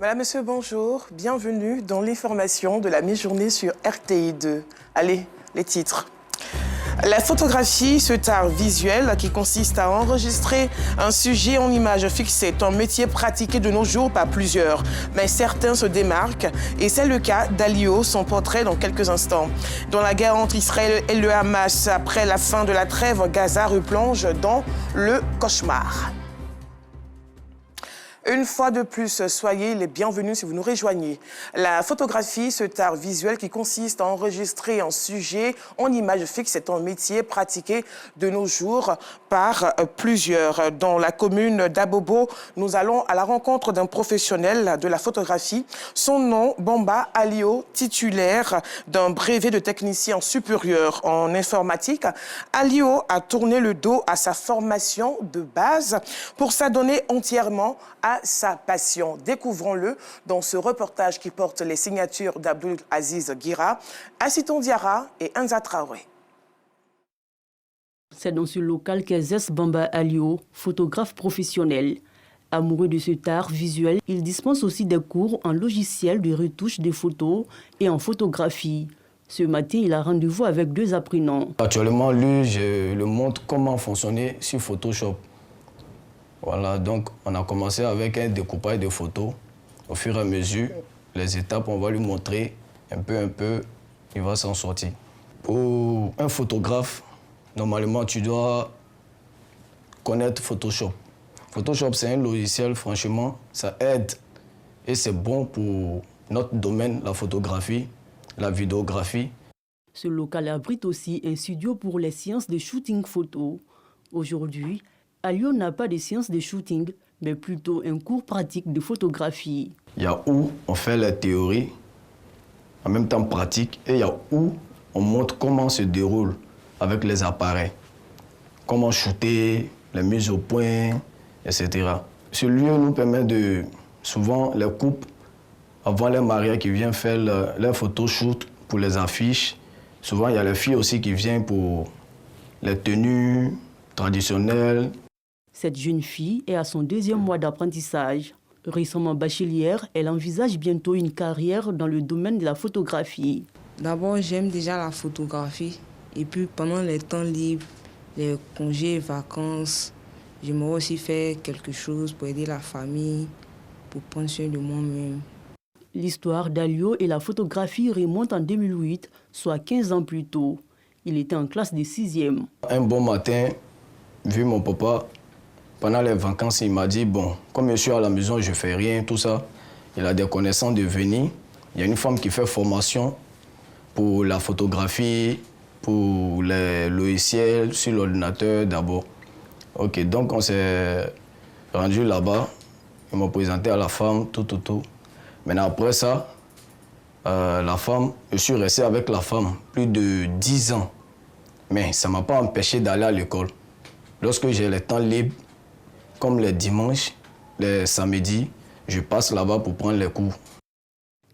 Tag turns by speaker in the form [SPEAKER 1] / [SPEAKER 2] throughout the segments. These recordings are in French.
[SPEAKER 1] Madame, Monsieur, bonjour. Bienvenue dans l'information de la mi-journée sur RTI2. Allez, les titres. La photographie, cet art visuel qui consiste à enregistrer un sujet en image fixée, est un métier pratiqué de nos jours par plusieurs. Mais certains se démarquent et c'est le cas d'Alio, son portrait dans quelques instants. Dans la guerre entre Israël et le Hamas, après la fin de la trêve, Gaza replonge dans le cauchemar. Une fois de plus, soyez les bienvenus si vous nous rejoignez. La photographie, cet art visuel qui consiste à enregistrer un sujet en image fixe, est un métier pratiqué de nos jours par plusieurs. Dans la commune d'Abobo, nous allons à la rencontre d'un professionnel de la photographie. Son nom, Bamba Alio, titulaire d'un brevet de technicien supérieur en informatique. Alio a tourné le dos à sa formation de base pour s'adonner entièrement à sa passion. Découvrons-le dans ce reportage qui porte les signatures d'Abdul Aziz Guira, Assiton Diarra et Anza Traoré.
[SPEAKER 2] C'est dans ce local qu'exerce Bamba Alio, photographe professionnel. Amoureux de cet art visuel, il dispense aussi des cours en logiciel de retouche des photos et en photographie. Ce matin, il a rendez-vous avec deux apprenants.
[SPEAKER 3] Actuellement, lui, je lui montre comment fonctionner sur Photoshop. Voilà, donc on a commencé avec un découpage de photos. Au fur et à mesure, les étapes, on va lui montrer un peu, il va s'en sortir. Pour un photographe, normalement, tu dois connaître Photoshop. Photoshop, c'est un logiciel, franchement, ça aide. Et c'est bon pour notre domaine, la photographie, la vidéographie.
[SPEAKER 2] Ce local abrite aussi un studio pour les séances de shooting photo. Aujourd'hui, Alio n'a pas de séance de shooting, mais plutôt un cours pratique de photographie.
[SPEAKER 3] Il y a où on fait la théorie, en même temps pratique, et il y a où on montre comment se déroule avec les appareils. Comment shooter, les mises au point, etc. Ce lieu nous permet de, souvent, les couples, avant les mariés qui viennent faire les photoshoot pour les affiches. Souvent, il y a les filles aussi qui viennent pour les tenues traditionnelles.
[SPEAKER 2] Cette jeune fille est à son deuxième mois d'apprentissage. Récemment bachelière, elle envisage bientôt une carrière dans le domaine de la photographie.
[SPEAKER 4] D'abord, j'aime déjà la photographie. Et puis, pendant les temps libres, les congés, vacances, j'aimerais aussi faire quelque chose pour aider la famille, pour prendre soin de moi-même.
[SPEAKER 2] L'histoire d'Alio et la photographie remonte en 2008, soit 15 ans plus tôt. Il était en classe de 6e.
[SPEAKER 3] Un bon matin, vu mon papa, pendant les vacances, il m'a dit, bon, comme je suis à la maison, je ne fais rien, tout ça. Il a des connaissances de venir. Il y a une femme qui fait formation pour la photographie, pour les logiciels sur l'ordinateur d'abord. Ok, donc on s'est rendu là-bas. Ils m'ont présenté à la femme, tout. Maintenant, après ça, la femme, je suis resté avec la femme plus de 10 ans. Mais ça ne m'a pas empêché d'aller à l'école. Lorsque j'ai le temps libre, comme les dimanches, les samedis, je passe là-bas pour prendre les cours.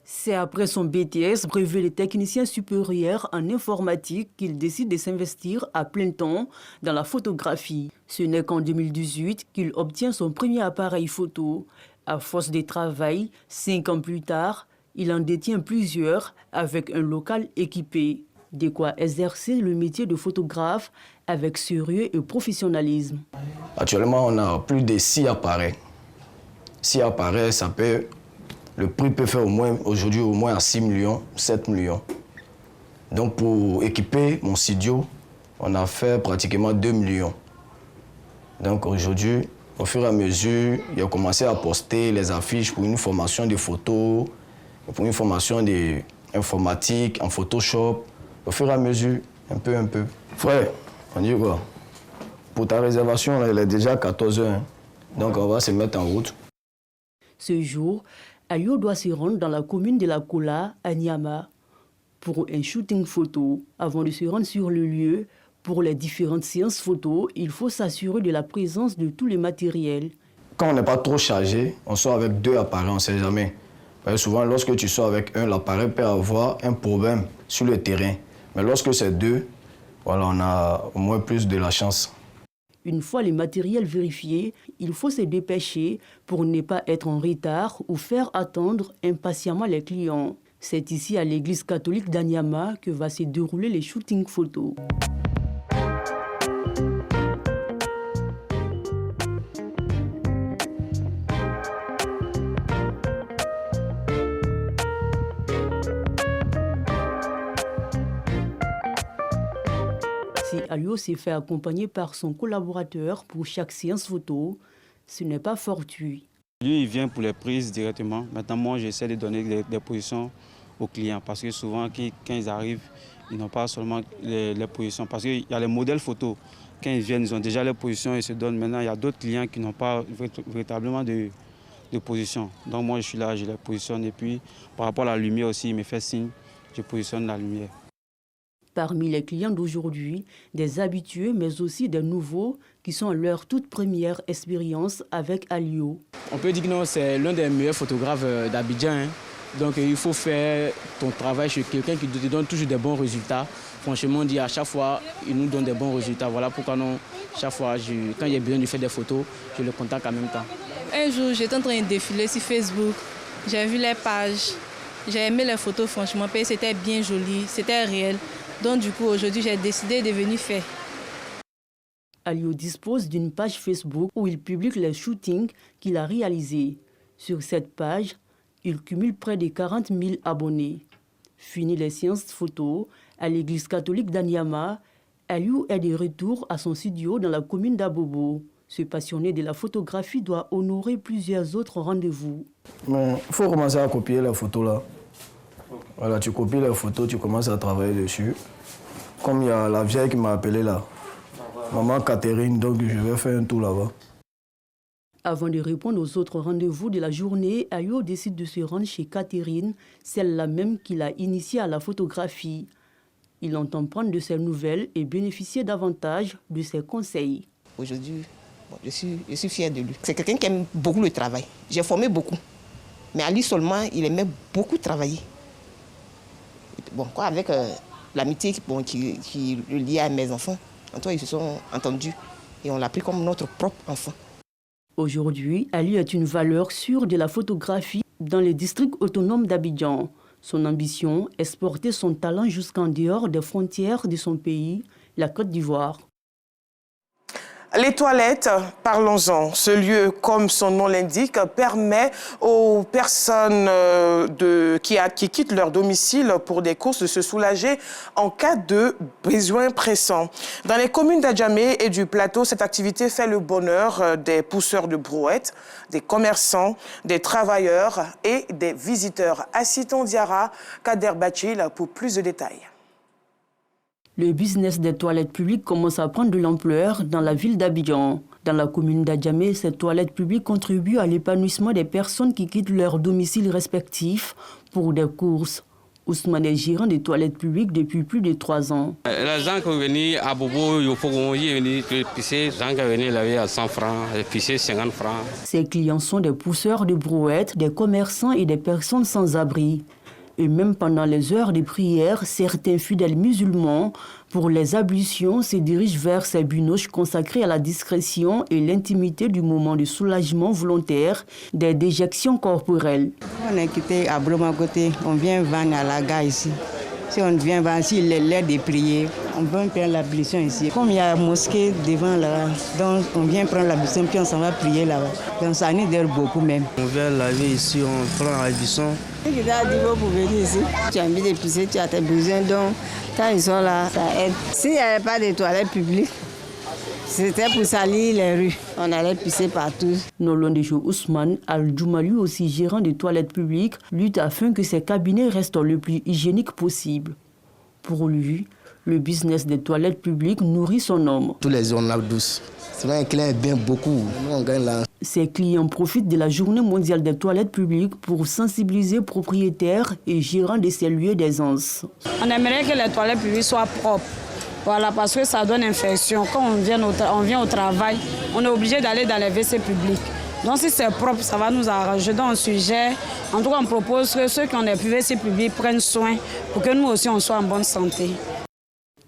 [SPEAKER 2] C'est après son BTS, brevet de technicien supérieur en informatique, qu'il décide de s'investir à plein temps dans la photographie. Ce n'est qu'en 2018 qu'il obtient son premier appareil photo. À force de travail, 5 ans plus tard, il en détient plusieurs avec un local équipé. De quoi exercer le métier de photographe avec sérieux et professionnalisme.
[SPEAKER 3] Actuellement, on a plus de 6 appareils. 6 appareils, le prix peut faire aujourd'hui au moins à 6 millions, 7 millions. Donc pour équiper mon studio, on a fait pratiquement 2 millions. Donc aujourd'hui, au fur et à mesure, il a commencé à poster les affiches pour une formation de photos, pour une formation d'informatique, en Photoshop. Au fur et à mesure, un peu. Frère, on dit quoi? Pour ta réservation, là, elle est déjà 14 h. Donc on va se mettre en route.
[SPEAKER 2] Ce jour, Alio doit se rendre dans la commune de la Kola, à Niama, pour un shooting photo. Avant de se rendre sur le lieu, pour les différentes séances photos, il faut s'assurer de la présence de tous les matériels.
[SPEAKER 3] Quand on n'est pas trop chargé, on sort avec 2 appareils, on ne sait jamais. Parce que souvent, lorsque tu sors avec un, l'appareil peut avoir un problème sur le terrain. Mais lorsque c'est 2, voilà, on a au moins plus de la chance.
[SPEAKER 2] Une fois les matériels vérifiés, il faut se dépêcher pour ne pas être en retard ou faire attendre impatiemment les clients. C'est ici à l'église catholique d'Anyama que va se dérouler les shootings photos. Si Aliou s'est fait accompagner par son collaborateur pour chaque séance photo, ce n'est pas fortuit.
[SPEAKER 5] Lui, il vient pour les prises directement. Maintenant, moi, j'essaie de donner des positions aux clients parce que souvent, quand ils arrivent, ils n'ont pas seulement les positions. Parce qu'il y a les modèles photos. Quand ils viennent, ils ont déjà les positions, ils se donnent. Maintenant, il y a d'autres clients qui n'ont pas véritablement de position. Donc moi, je suis là, je les positionne. Et puis, par rapport à la lumière aussi, il me fait signe, je positionne la lumière.
[SPEAKER 2] Parmi les clients d'aujourd'hui, des habitués, mais aussi des nouveaux qui sont à leur toute première expérience avec Aliou.
[SPEAKER 6] On peut dire que c'est l'un des meilleurs photographes d'Abidjan. Hein. Donc il faut faire ton travail chez quelqu'un qui te donne toujours des bons résultats. Franchement, on dit à chaque fois, il nous donne des bons résultats. Voilà pourquoi non, chaque fois, quand il y a besoin de faire des photos, je le contacte en même temps.
[SPEAKER 7] Un jour, j'étais en train de défiler sur Facebook. J'ai vu les pages. J'ai aimé les photos, franchement, parce que c'était bien joli, c'était réel. Donc du coup, aujourd'hui, j'ai décidé de venir faire.
[SPEAKER 2] Aliou dispose d'une page Facebook où il publie les shootings qu'il a réalisés. Sur cette page, il cumule près de 40 000 abonnés. Fini les séances photos à l'église catholique d'Anyama, Aliou est de retour à son studio dans la commune d'Abobo. Ce passionné de la photographie doit honorer plusieurs autres rendez-vous.
[SPEAKER 3] Mais il faut commencer à copier les photos là. Voilà, tu copies les photos, tu commences à travailler dessus. Comme il y a la vieille qui m'a appelé là, maman Catherine, donc je vais faire un tour là-bas.
[SPEAKER 2] Avant de répondre aux autres rendez-vous de la journée, Aliou décide de se rendre chez Catherine, celle-là même qu'il a initiée à la photographie. Il entend prendre de ses nouvelles et bénéficier davantage de ses conseils.
[SPEAKER 8] Aujourd'hui, je suis fière de lui. C'est quelqu'un qui aime beaucoup le travail. J'ai formé beaucoup. Mais à lui seulement, il aimait beaucoup travailler. Bon, quoi, avec l'amitié qui le liait à mes enfants, en tout cas, ils se sont entendus et on l'a pris comme notre propre enfant.
[SPEAKER 2] Aujourd'hui, Aliou est une valeur sûre de la photographie dans les districts autonomes d'Abidjan. Son ambition est de porter son talent jusqu'en dehors des frontières de son pays, la Côte d'Ivoire.
[SPEAKER 1] Les toilettes, parlons-en. Ce lieu, comme son nom l'indique, permet aux personnes qui quittent leur domicile pour des courses de se soulager en cas de besoin pressant. Dans les communes d'Adjamé et du Plateau, cette activité fait le bonheur des pousseurs de brouettes, des commerçants, des travailleurs et des visiteurs. Assiton Diara, Kader Bachil pour plus de détails.
[SPEAKER 2] Le business des toilettes publiques commence à prendre de l'ampleur dans la ville d'Abidjan. Dans la commune d'Adjamé, ces toilettes publiques contribuent à l'épanouissement des personnes qui quittent leurs domiciles respectifs pour des courses. Ousmane est gérant des toilettes publiques depuis plus de 3 ans.
[SPEAKER 9] Les gens qui viennent à Bobo, ils viennent pisser, les gens qui viennent laver à 100 francs, pisser 50 francs.
[SPEAKER 2] Ces clients sont des pousseurs de brouettes, des commerçants et des personnes sans abri. Et même pendant les heures de prière, certains fidèles musulmans, pour les ablutions, se dirigent vers ces binoches consacrés à la discrétion et l'intimité du moment de soulagement volontaire des déjections corporelles.
[SPEAKER 10] On est quitté à Bromagoté, on vient vendre à la gare ici. Si on vient vendre ici, il est l'heure de prier, on peut prendre l'ablution ici. Comme il y a une mosquée devant là, donc on vient prendre l'ablution puis on s'en va prier là-bas. Donc ça nous aide beaucoup même.
[SPEAKER 6] On vient laver ici, on prend l'ablution.
[SPEAKER 10] Tu as dit pour venir ici, tu as envie de pisser, tu as tes besoins, donc quand ils sont là, ça aide. S'il n'y avait pas de toilettes publiques, c'était pour salir les rues. On allait pisser partout.
[SPEAKER 2] Nolondejo Ousmane Al-Djouma, lui aussi gérant des toilettes publiques, lutte afin que ces cabinets restent le plus hygiéniques possible. Pour lui, le business des toilettes publiques nourrit son homme.
[SPEAKER 6] Tous les jours, on lave douce. C'est vrai, un client est bien beaucoup. On gagne là.
[SPEAKER 2] Ces clients profitent de la journée mondiale des toilettes publiques pour sensibiliser propriétaires et gérants de ces lieux d'aisance.
[SPEAKER 11] On aimerait que les toilettes publiques soient propres. Voilà, parce que ça donne infection. Quand on vient au travail, on est obligé d'aller dans les WC publics. Donc si c'est propre, ça va nous arranger. Donc on suggère, en tout cas on propose que ceux qui ont des WC publics prennent soin pour que nous aussi on soit en bonne santé.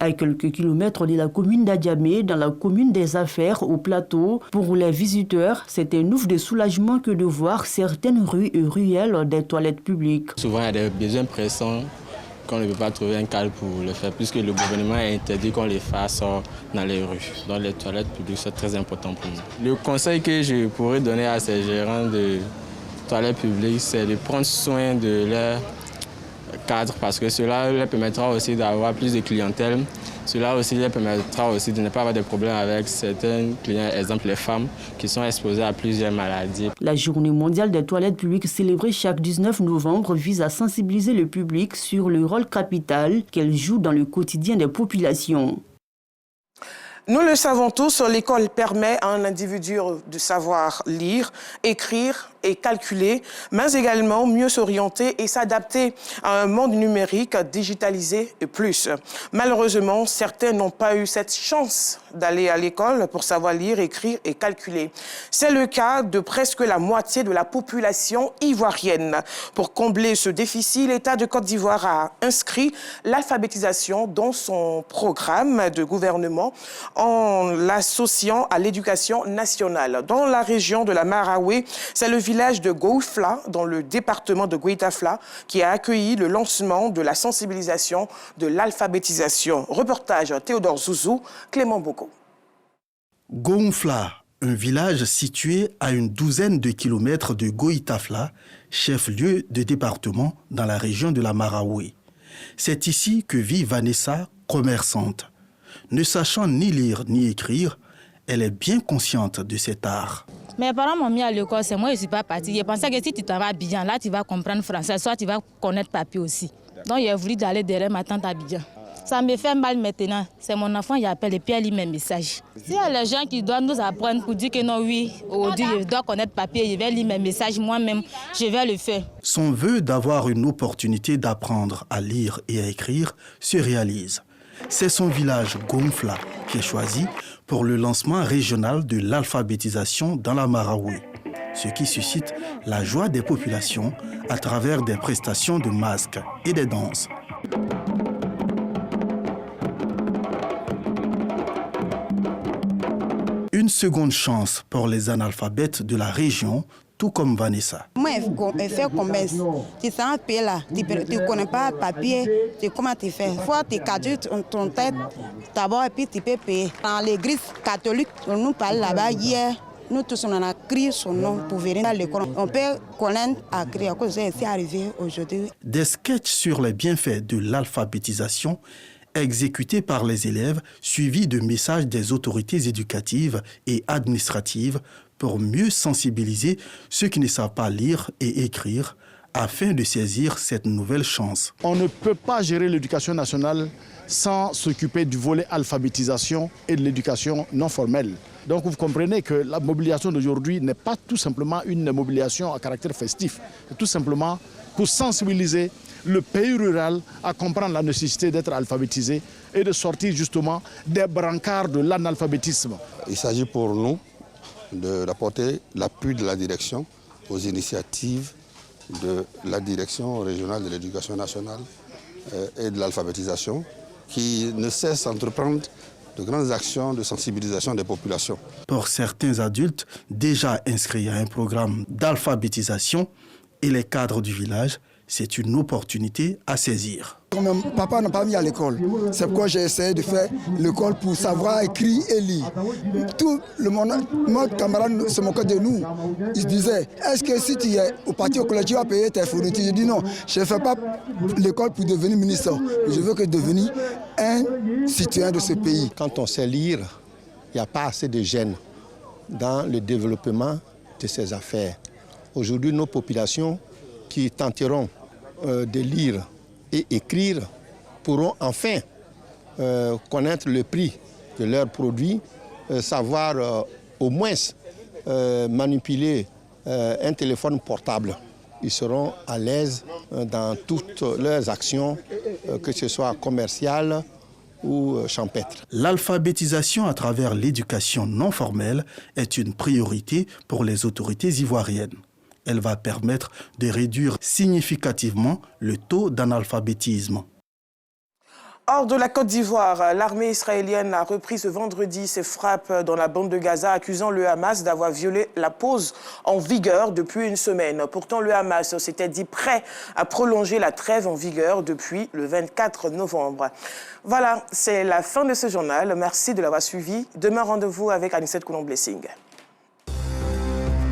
[SPEAKER 2] À quelques kilomètres de la commune d'Adiamé, dans la commune des Affaires, au plateau, pour les visiteurs, c'est un ouf de soulagement que de voir certaines rues et ruelles des toilettes publiques.
[SPEAKER 6] Souvent, il y a des besoins pressants qu'on ne peut pas trouver un cadre pour le faire, puisque le gouvernement a interdit qu'on les fasse dans les rues. Donc les toilettes publiques, c'est très important pour nous. Le conseil que je pourrais donner à ces gérants de toilettes publiques, c'est de prendre soin de leur cadre, parce que cela leur permettra aussi d'avoir plus de clientèle. Cela aussi leur permettra aussi de ne pas avoir de problèmes avec certains clients, exemple les femmes qui sont exposées à plusieurs maladies.
[SPEAKER 2] La journée mondiale des toilettes publiques célébrée chaque 19 novembre vise à sensibiliser le public sur le rôle capital qu'elles jouent dans le quotidien des populations.
[SPEAKER 1] Nous le savons tous, l'école permet à un individu de savoir lire, écrire et calculer, mais également mieux s'orienter et s'adapter à un monde numérique digitalisé et plus. Malheureusement, certains n'ont pas eu cette chance d'aller à l'école pour savoir lire, écrire et calculer. C'est le cas de presque la moitié de la population ivoirienne. Pour combler ce déficit, l'État de Côte d'Ivoire a inscrit l'alphabétisation dans son programme de gouvernement en l'associant à l'éducation nationale. Dans la région de la Maraoué, c'est le village de Goufla, dans le département de Goïtafla, qui a accueilli le lancement de la sensibilisation de l'alphabétisation. Reportage Théodore Zouzou, Clément Boko.
[SPEAKER 12] Goufla, un village situé à une douzaine de kilomètres de Goïtafla, chef-lieu de département dans la région de la Maraoué. C'est ici que vit Vanessa, commerçante. Ne sachant ni lire ni écrire, elle est bien consciente de cet art.
[SPEAKER 13] Mes parents m'ont mis à l'école, c'est moi, je ne suis pas partie. Je pensais que si tu t'en vas à Abidjan, là tu vas comprendre français, soit tu vas connaître papier aussi. Donc j'ai voulu d'aller derrière ma tante à Abidjan. Ça me fait mal maintenant. C'est mon enfant qui appelle et puis elle lit mes messages. S'il y a les gens qui doivent nous apprendre pour dire que non, oui, aujourd'hui je dois connaître papier, je vais lire mes messages moi-même, je vais le faire.
[SPEAKER 12] Son vœu d'avoir une opportunité d'apprendre à lire et à écrire se réalise. C'est son village Goufla qui est choisi pour le lancement régional de l'alphabétisation dans la Maraoué, ce qui suscite la joie des populations à travers des prestations de masques et des danses. Une seconde chance pour les analphabètes de la région, tout comme Vanessa.
[SPEAKER 10] Moi, je fais commerce. Tu sens un pays là, tu ne connais pas le papier, comment tu fais? Il faut te cadrer ton tête d'abord et puis tu peux payer. Dans l'église catholique, on nous parle là-bas hier. Nous tous, on a écrit son nom pour venir à l'école. On peut connaître à écrire, à cause de c'est arrivé aujourd'hui.
[SPEAKER 12] Des sketchs sur les bienfaits de l'alphabétisation exécutés par les élèves, suivis de messages des autorités éducatives et administratives pour mieux sensibiliser ceux qui ne savent pas lire et écrire afin de saisir cette nouvelle chance.
[SPEAKER 14] On ne peut pas gérer l'éducation nationale sans s'occuper du volet alphabétisation et de l'éducation non formelle. Donc vous comprenez que la mobilisation d'aujourd'hui n'est pas tout simplement une mobilisation à caractère festif, c'est tout simplement pour sensibiliser le pays rural à comprendre la nécessité d'être alphabétisé et de sortir justement des brancards de l'analphabétisme.
[SPEAKER 15] Il s'agit pour nous d'apporter l'appui de la direction aux initiatives de la direction régionale de l'éducation nationale et de l'alphabétisation qui ne cesse d'entreprendre de grandes actions de sensibilisation des populations.
[SPEAKER 12] Pour certains adultes déjà inscrits à un programme d'alphabétisation et les cadres du village, c'est une opportunité à saisir.
[SPEAKER 16] Comme papa n'a pas mis à l'école, c'est pourquoi j'ai essayé de faire l'école pour savoir écrire et lire. Tout le monde, mon camarade se moquait de nous. Il disait, est-ce que si tu es au parti au collège, tu vas payer tes fournitures? Je dis non, je ne fais pas l'école pour devenir ministre. Je veux que devenir un citoyen de ce pays.
[SPEAKER 17] Quand on sait lire, il n'y a pas assez de gêne dans le développement de ces affaires. Aujourd'hui, nos populations qui tenteront de lire et écrire pourront enfin connaître le prix de leurs produits, savoir au moins manipuler un téléphone portable. Ils seront à l'aise dans toutes leurs actions, que ce soit commerciales ou champêtres.
[SPEAKER 12] L'alphabétisation à travers l'éducation non formelle est une priorité pour les autorités ivoiriennes. Elle va permettre de réduire significativement le taux d'analphabétisme.
[SPEAKER 1] Hors de la Côte d'Ivoire, l'armée israélienne a repris ce vendredi ses frappes dans la bande de Gaza, accusant le Hamas d'avoir violé la pause en vigueur depuis une semaine. Pourtant, le Hamas s'était dit prêt à prolonger la trêve en vigueur depuis le 24 novembre. Voilà, c'est la fin de ce journal. Merci de l'avoir suivi. Demain, rendez-vous avec Anissette Coulomb-Blessing.